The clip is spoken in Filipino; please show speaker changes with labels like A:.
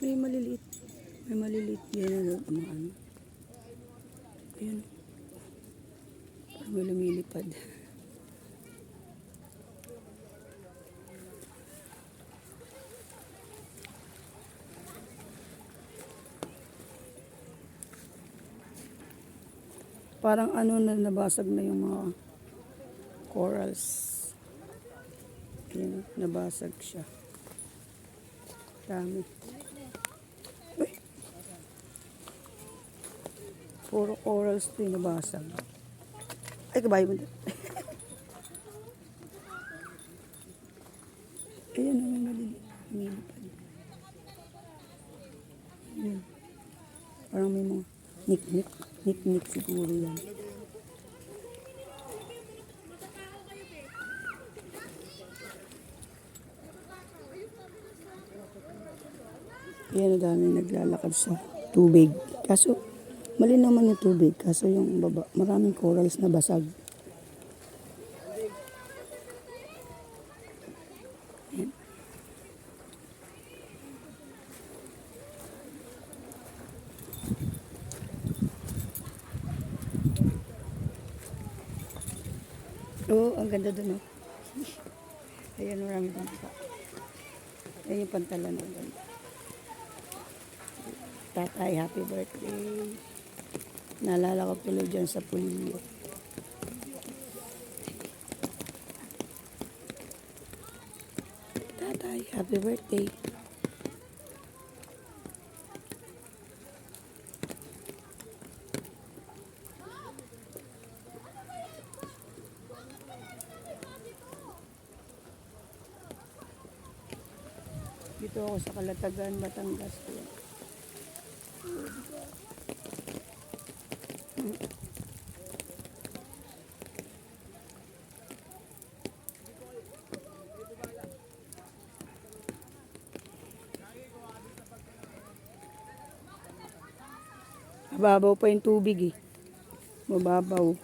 A: May maliliit. May maliliit yan na mga ano. Ayan. Parang may lumilipad. Parang ano na nabasag na yung mga corals. Ayan, nabasag siya. Dami. Uy! Puro corals ito yung nabasag. Ay, kabayo mo. Ayan, may malilipad. Ayan. Parang may mga nik-nik siguro yan. Ayan, dami naglalakad sa tubig. Kaso, mali naman yung tubig. Kaso yung baba, maraming corals na basag. Ayan. Oh, ang ganda dun, oh. Ayan, marami dun pa. Ayan yung pantalan, ang ganda. Tatay, happy birthday. Naalala ko tuloy dyan sa Pulyo. Tatay, happy birthday. Dito ako sa Kalatagan, Batangas. Mababaw pa yung tubig eh. Mababaw.